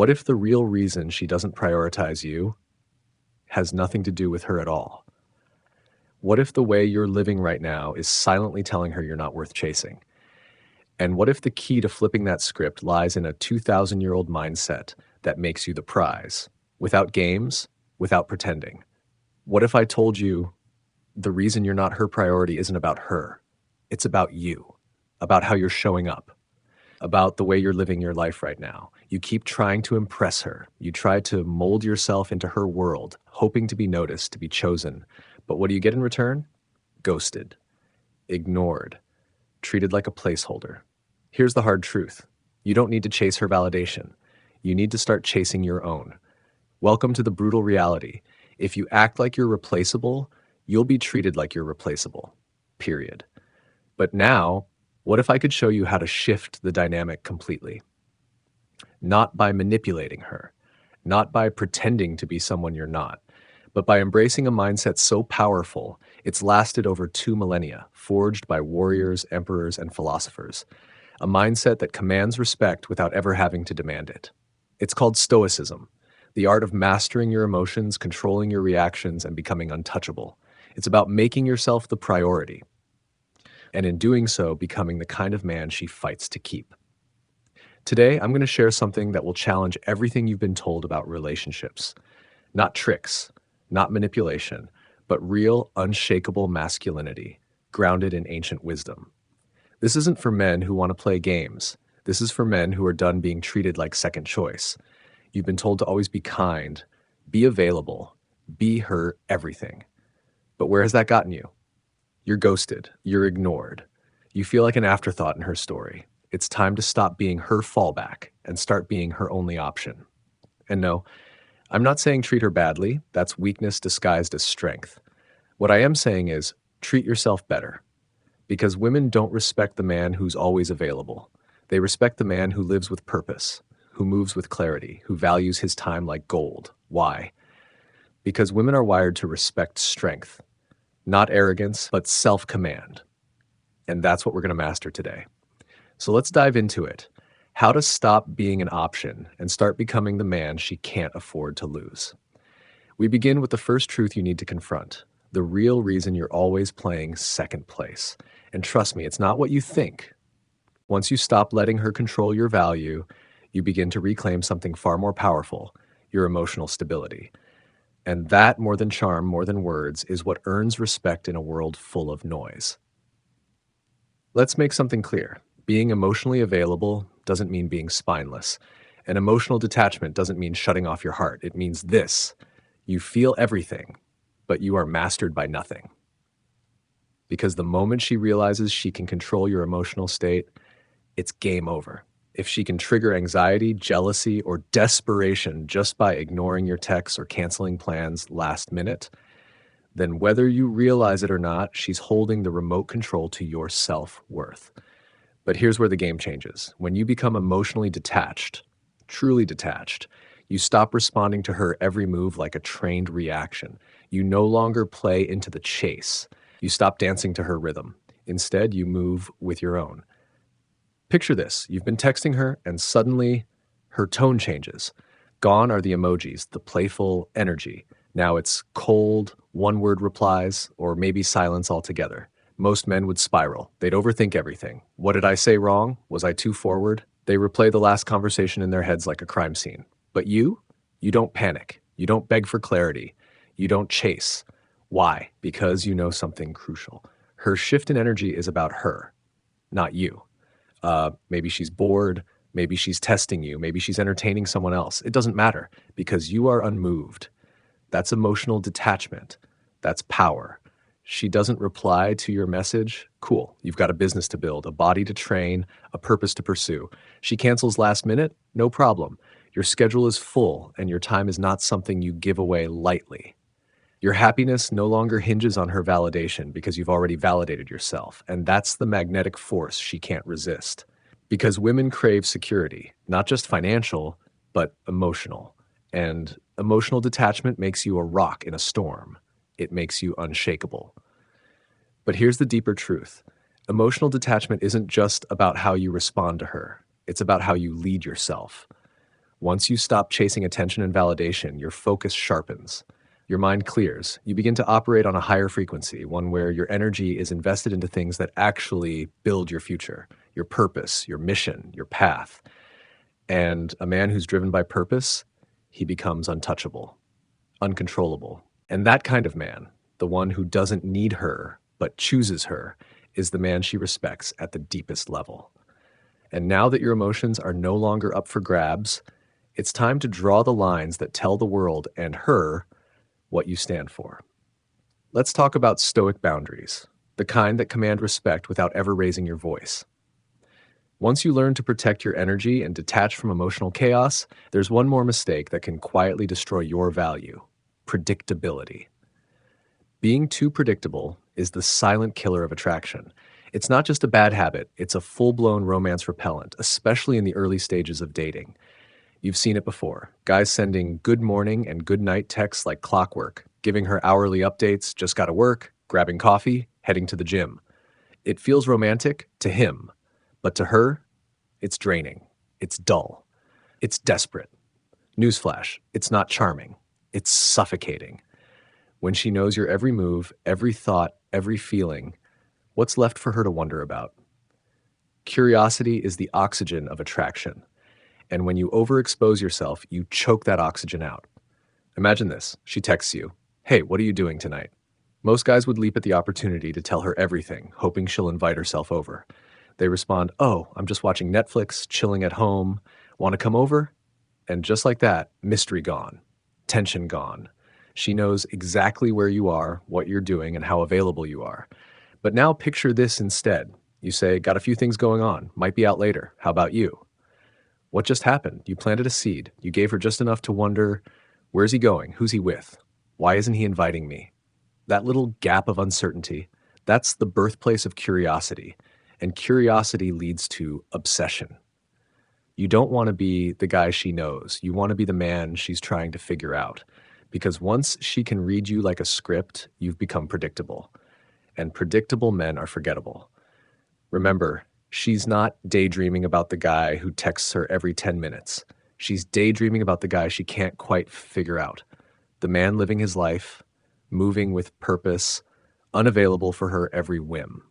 What if the real reason she doesn't prioritize you has nothing to do with her at all? What if the way you're living right now is silently telling her you're not worth chasing? And what if the key to flipping that script lies in a 2,000-year-old mindset that makes you the prize, without games, without pretending? What if I told you the reason you're not her priority isn't about her? It's about you, about how you're showing up, about the way you're living your life right now. You keep trying to impress her. You try to mold yourself into her world, hoping to be noticed, to be chosen. But what do you get in return? Ghosted, ignored, treated like a placeholder. Here's the hard truth. You don't need to chase her validation. You need to start chasing your own. Welcome to the brutal reality. If you act like you're replaceable, you'll be treated like you're replaceable. Period. But now, what if I could show you how to shift the dynamic completely? Not by manipulating her, not by pretending to be someone you're not, but by embracing a mindset so powerful it's lasted over 2 millennia, forged by warriors, emperors, and philosophers. A mindset that commands respect without ever having to demand it. It's called Stoicism, the art of mastering your emotions, controlling your reactions, and becoming untouchable. It's about making yourself the priority, and in doing so, becoming the kind of man she fights to keep. Today, I'm going to share something that will challenge everything you've been told about relationships. Not tricks, not manipulation, but real, unshakable masculinity, grounded in ancient wisdom. This isn't for men who want to play games. This is for men who are done being treated like second choice. You've been told to always be kind, be available, be her everything. But where has that gotten you? You're ghosted. You're ignored. You feel like an afterthought in her story. It's time to stop being her fallback and start being her only option. And no, I'm not saying treat her badly. That's weakness disguised as strength. What I am saying is treat yourself better. Because women don't respect the man who's always available. They respect the man who lives with purpose, who moves with clarity, who values his time like gold. Why? Because women are wired to respect strength. Not arrogance, but self-command. And that's what we're going to master today. So let's dive into it. How to stop being an option and start becoming the man she can't afford to lose. We begin with the first truth you need to confront, the real reason you're always playing second place. And trust me, it's not what you think. Once you stop letting her control your value, you begin to reclaim something far more powerful, your emotional stability. And that, more than charm, more than words, is what earns respect in a world full of noise. Let's make something clear. Being emotionally available doesn't mean being spineless. And emotional detachment doesn't mean shutting off your heart. It means this: you feel everything, but you are mastered by nothing. Because the moment she realizes she can control your emotional state, it's game over. If she can trigger anxiety, jealousy, or desperation just by ignoring your texts or canceling plans last minute, then whether you realize it or not, she's holding the remote control to your self-worth. But here's where the game changes. When you become emotionally detached, truly detached, you stop responding to her every move like a trained reaction. You no longer play into the chase. You stop dancing to her rhythm. Instead, you move with your own. Picture this. You've been texting her and suddenly her tone changes. Gone are the emojis, the playful energy. Now it's cold, one-word replies, or maybe silence altogether. Most men would spiral. They'd overthink everything. What did I say wrong? Was I too forward? They replay the last conversation in their heads like a crime scene. But you don't panic. You don't beg for clarity. You don't chase. Why? Because you know something crucial. Her shift in energy is about her, not you. Maybe she's bored, maybe she's testing you, maybe she's entertaining someone else. It doesn't matter because you are unmoved. That's emotional detachment. That's power. She doesn't reply to your message. Cool. You've got a business to build, a body to train, a purpose to pursue. She cancels last minute. No problem. Your schedule is full and your time is not something you give away lightly. Your happiness no longer hinges on her validation because you've already validated yourself. And that's the magnetic force she can't resist. Because women crave security, not just financial, but emotional. And emotional detachment makes you a rock in a storm. It makes you unshakable. But here's the deeper truth. Emotional detachment isn't just about how you respond to her. It's about how you lead yourself. Once you stop chasing attention and validation, your focus sharpens. Your mind clears. You begin to operate on a higher frequency, one where your energy is invested into things that actually build your future, your purpose, your mission, your path. And a man who's driven by purpose, he becomes untouchable, uncontrollable. And that kind of man, the one who doesn't need her but chooses her, is the man she respects at the deepest level. And now that your emotions are no longer up for grabs, it's time to draw the lines that tell the world and her what you stand for. Let's talk about stoic boundaries, the kind that command respect without ever raising your voice. Once you learn to protect your energy and detach from emotional chaos, there's one more mistake that can quietly destroy your value: predictability. Being too predictable is the silent killer of attraction. It's not just a bad habit, it's a full-blown romance repellent, especially in the early stages of dating. You've seen it before. Guys sending good morning and good night texts like clockwork, giving her hourly updates, just gotta work, grabbing coffee, heading to the gym. It feels romantic to him, but to her, it's draining. It's dull. It's desperate. Newsflash, it's not charming. It's suffocating. When she knows your every move, every thought, every feeling, what's left for her to wonder about? Curiosity is the oxygen of attraction. And when you overexpose yourself, you choke that oxygen out. Imagine this. She texts you, "Hey, what are you doing tonight?" Most guys would leap at the opportunity to tell her everything, hoping she'll invite herself over. They respond, "Oh, I'm just watching Netflix, chilling at home. Want to come over?" And just like that, mystery gone, tension gone. She knows exactly where you are, what you're doing, and how available you are. But now picture this instead. You say, "Got a few things going on, might be out later. How about you?" What just happened? You planted a seed. You gave her just enough to wonder, where's he going? Who's he with? Why isn't he inviting me? That little gap of uncertainty, that's the birthplace of curiosity. And curiosity leads to obsession. You don't want to be the guy she knows. You want to be the man she's trying to figure out. Because once she can read you like a script, you've become predictable. And predictable men are forgettable. Remember, she's not daydreaming about the guy who texts her every 10 minutes. She's daydreaming about the guy she can't quite figure out. The man living his life, moving with purpose, unavailable for her every whim.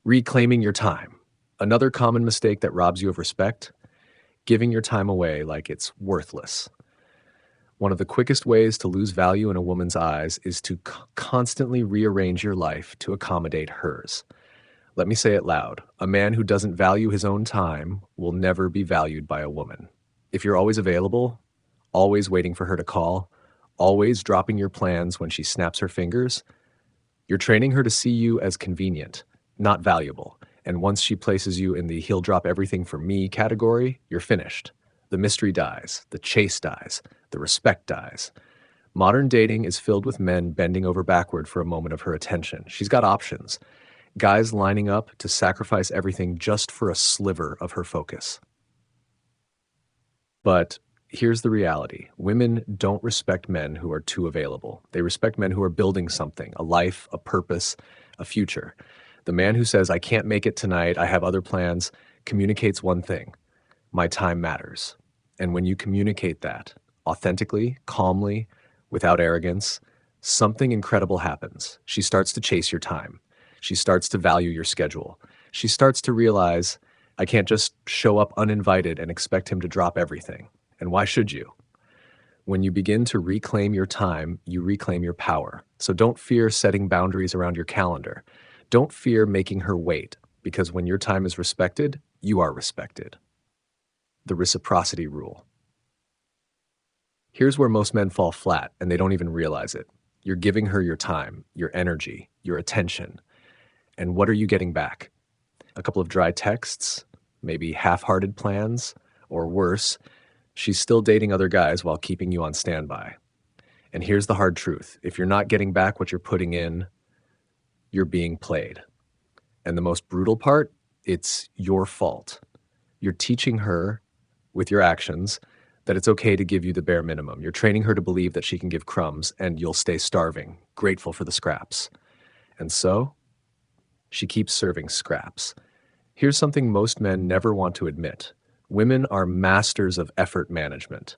Reclaiming your time. Another common mistake that robs you of respect: giving your time away like it's worthless. One of the quickest ways to lose value in a woman's eyes is to constantly rearrange your life to accommodate hers. Let me say it loud. A man who doesn't value his own time will never be valued by a woman. If you're always available, always waiting for her to call, always dropping your plans when she snaps her fingers, you're training her to see you as convenient, not valuable. And once she places you in the "he'll drop everything for me" category, you're finished. The mystery dies, the chase dies, the respect dies. Modern dating is filled with men bending over backward for a moment of her attention. She's got options. Guys lining up to sacrifice everything just for a sliver of her focus. But here's the reality. Women don't respect men who are too available. They respect men who are building something, a life, a purpose, a future. The man who says, "I can't make it tonight, I have other plans," communicates one thing: my time matters. And when you communicate that authentically, calmly, without arrogance, something incredible happens. She starts to chase your time. She starts to value your schedule. She starts to realize, I can't just show up uninvited and expect him to drop everything. And why should you? When you begin to reclaim your time, you reclaim your power. So don't fear setting boundaries around your calendar. Don't fear making her wait, because when your time is respected, you are respected. The reciprocity rule. Here's where most men fall flat, and they don't even realize it. You're giving her your time, your energy, your attention. And what are you getting back? A couple of dry texts, maybe half-hearted plans, or worse, she's still dating other guys while keeping you on standby. And here's the hard truth. If you're not getting back what you're putting in, you're being played. And the most brutal part, it's your fault. You're teaching her with your actions that it's okay to give you the bare minimum. You're training her to believe that she can give crumbs and you'll stay starving, grateful for the scraps. And so, she keeps serving scraps. Here's something most men never want to admit. Women are masters of effort management.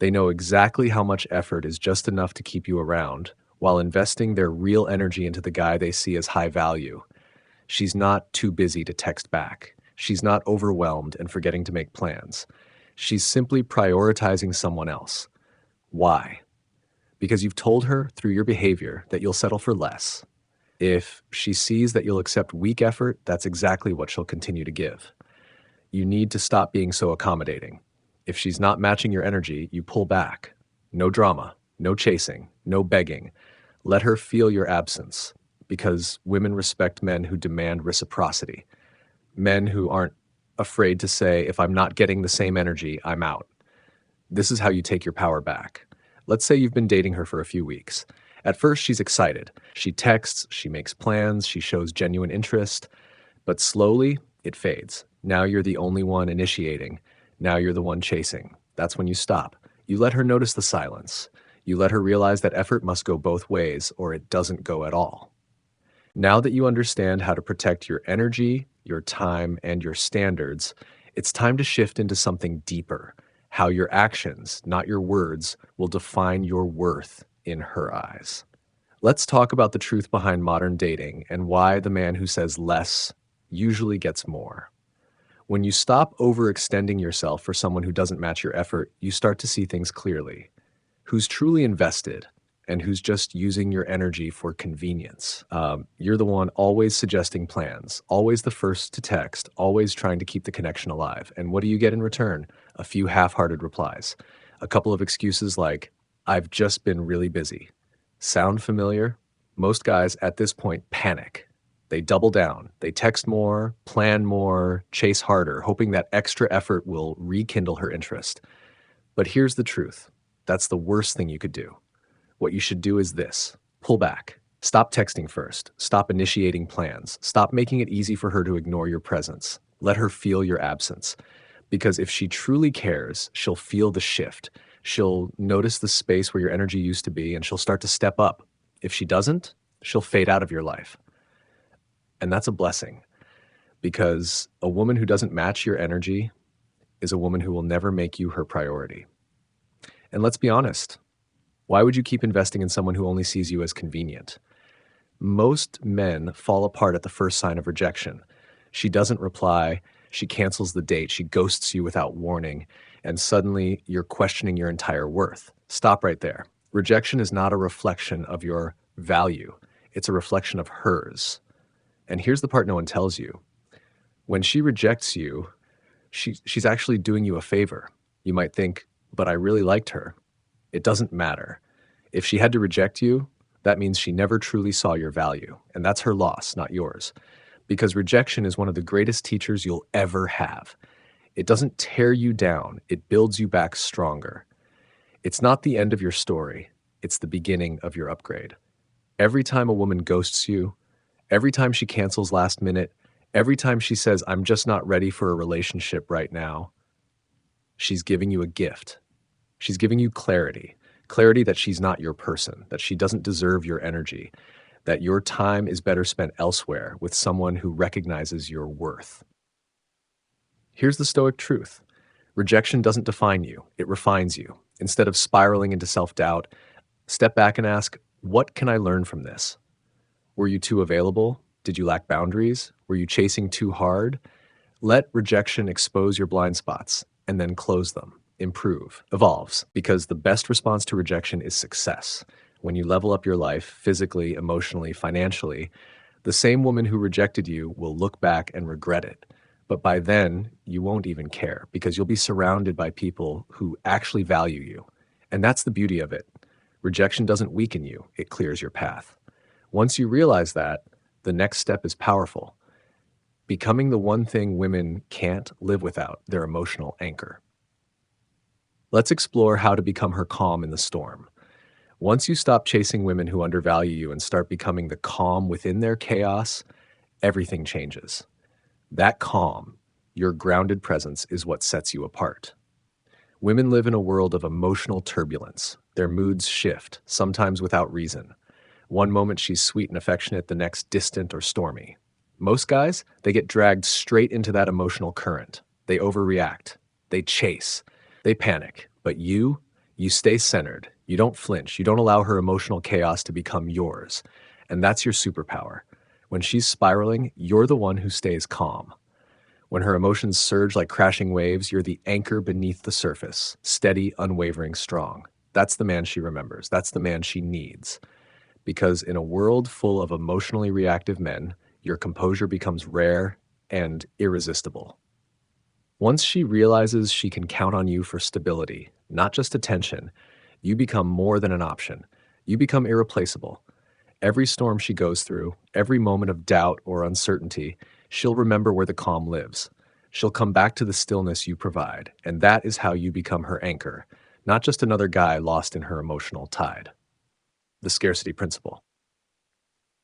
They know exactly how much effort is just enough to keep you around while investing their real energy into the guy they see as high value. She's not too busy to text back. She's not overwhelmed and forgetting to make plans. She's simply prioritizing someone else. Why? Because you've told her through your behavior that you'll settle for less. If she sees that you'll accept weak effort, that's exactly what she'll continue to give. You need to stop being so accommodating. If she's not matching your energy, you pull back. No drama, no chasing, no begging. Let her feel your absence, because women respect men who demand reciprocity. Men who aren't afraid to say, if I'm not getting the same energy, I'm out. This is how you take your power back. Let's say you've been dating her for a few weeks. At first, she's excited. She texts, she makes plans, she shows genuine interest, but slowly it fades. Now you're the only one initiating. Now you're the one chasing. That's when you stop. You let her notice the silence. You let her realize that effort must go both ways or it doesn't go at all. Now that you understand how to protect your energy, your time, and your standards, it's time to shift into something deeper. How your actions, not your words, will define your worth in her eyes. Let's talk about the truth behind modern dating and why the man who says less usually gets more. When you stop overextending yourself for someone who doesn't match your effort, you start to see things clearly. Who's truly invested and who's just using your energy for convenience. You're the one always suggesting plans, always the first to text, always trying to keep the connection alive. And what do you get in return? A few half-hearted replies. A couple of excuses like, I've just been really busy. Sound familiar? Most guys at this point panic. They double down. They text more, plan more, chase harder, hoping that extra effort will rekindle her interest. But here's the truth. That's the worst thing you could do. What you should do is this. Pull back. Stop texting first. Stop initiating plans. Stop making it easy for her to ignore your presence. Let her feel your absence. Because if she truly cares, she'll feel the shift. She'll notice the space where your energy used to be, and she'll start to step up. If she doesn't, she'll fade out of your life. And that's a blessing, because a woman who doesn't match your energy is a woman who will never make you her priority. And let's be honest, why would you keep investing in someone who only sees you as convenient? Most men fall apart at the first sign of rejection. She doesn't reply, she cancels the date, she ghosts you without warning, and suddenly you're questioning your entire worth. Stop right there. Rejection is not a reflection of your value, it's a reflection of hers. And here's the part no one tells you. When she rejects you, she's actually doing you a favor. You might think, but I really liked her. It doesn't matter. If she had to reject you, that means she never truly saw your value. And that's her loss, not yours. Because rejection is one of the greatest teachers you'll ever have. It doesn't tear you down, it builds you back stronger. It's not the end of your story, it's the beginning of your upgrade. Every time a woman ghosts you, every time she cancels last minute, every time she says, I'm just not ready for a relationship right now, she's giving you a gift. She's giving you clarity. Clarity that she's not your person, that she doesn't deserve your energy, that your time is better spent elsewhere with someone who recognizes your worth. Here's the Stoic truth. Rejection doesn't define you, it refines you. Instead of spiraling into self-doubt, step back and ask, what can I learn from this? Were you too available? Did you lack boundaries? Were you chasing too hard? Let rejection expose your blind spots and then close them. Improve, evolves, because the best response to rejection is success. When you level up your life physically, emotionally, financially, the same woman who rejected you will look back and regret it. But by then, you won't even care because you'll be surrounded by people who actually value you. And that's the beauty of it. Rejection doesn't weaken you, it clears your path. Once you realize that, the next step is powerful. Becoming the one thing women can't live without, their emotional anchor. Let's explore how to become her calm in the storm. Once you stop chasing women who undervalue you and start becoming the calm within their chaos, everything changes. That calm, your grounded presence, is what sets you apart. Women live in a world of emotional turbulence. Their moods shift, sometimes without reason. One moment she's sweet and affectionate, the next distant or stormy. Most guys, they get dragged straight into that emotional current. They overreact. They chase, they panic. But you stay centered. You don't flinch. You don't allow her emotional chaos to become yours. And that's your superpower. When she's spiraling, you're the one who stays calm. When her emotions surge like crashing waves, you're the anchor beneath the surface, steady, unwavering, strong. That's the man she remembers. That's the man she needs. Because in a world full of emotionally reactive men, your composure becomes rare and irresistible. Once she realizes she can count on you for stability, not just attention, you become more than an option. You become irreplaceable. Every storm she goes through, every moment of doubt or uncertainty, she'll remember where the calm lives. She'll come back to the stillness you provide, and that is how you become her anchor, not just another guy lost in her emotional tide. The scarcity principle.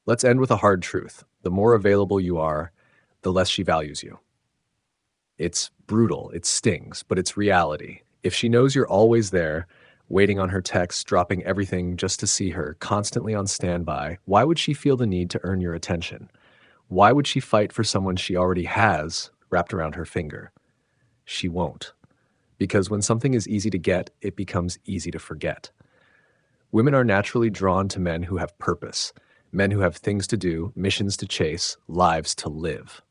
Let's end with a hard truth. The more available you are, the less she values you. It's brutal, it stings, but it's reality. If she knows you're always there, waiting on her texts, dropping everything just to see her, constantly on standby, why would she feel the need to earn your attention? Why would she fight for someone she already has wrapped around her finger? She won't. Because when something is easy to get, it becomes easy to forget. Women are naturally drawn to men who have purpose, men who have things to do, missions to chase, lives to live.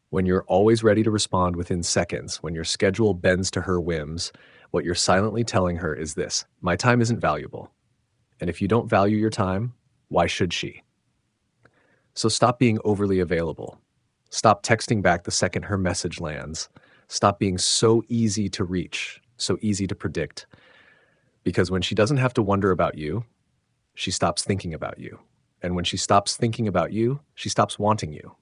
When you're always ready to respond within seconds, when your schedule bends to her whims, what you're silently telling her is this: my time isn't valuable. And if you don't value your time, why should she? So stop being overly available. Stop texting back the second her message lands. Stop being so easy to reach, so easy to predict. Because when she doesn't have to wonder about you, she stops thinking about you. And when she stops thinking about you, she stops wanting you.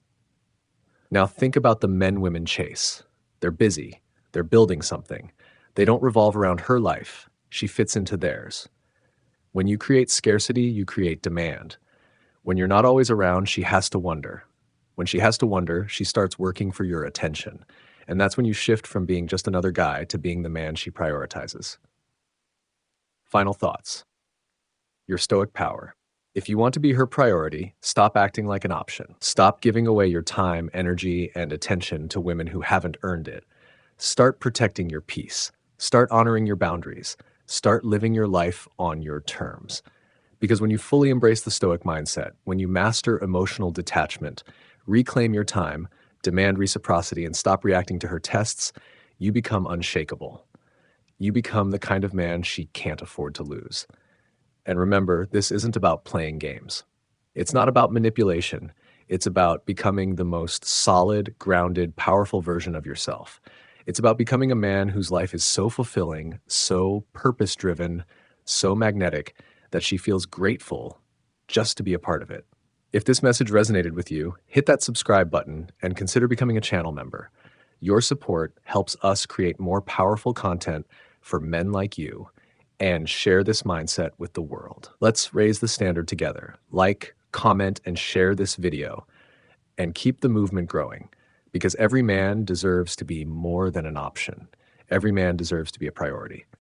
Now think about the men women chase. They're busy. They're building something. They don't revolve around her life. She fits into theirs. When you create scarcity, you create demand. When you're not always around, she has to wonder. When she has to wonder, she starts working for your attention. And that's when you shift from being just another guy to being the man she prioritizes. Final thoughts. Your stoic power. If you want to be her priority, stop acting like an option. Stop giving away your time, energy, and attention to women who haven't earned it. Start protecting your peace. Start honoring your boundaries. Start living your life on your terms. Because when you fully embrace the Stoic mindset, when you master emotional detachment, reclaim your time, demand reciprocity, and stop reacting to her tests, you become unshakable. You become the kind of man she can't afford to lose. And remember, this isn't about playing games. It's not about manipulation. It's about becoming the most solid, grounded, powerful version of yourself. It's about becoming a man whose life is so fulfilling, so purpose-driven, so magnetic, that she feels grateful just to be a part of it. If this message resonated with you, hit that subscribe button and consider becoming a channel member. Your support helps us create more powerful content for men like you and share this mindset with the world. Let's raise the standard together. Like, comment, and share this video and keep the movement growing, because every man deserves to be more than an option. Every man deserves to be a priority.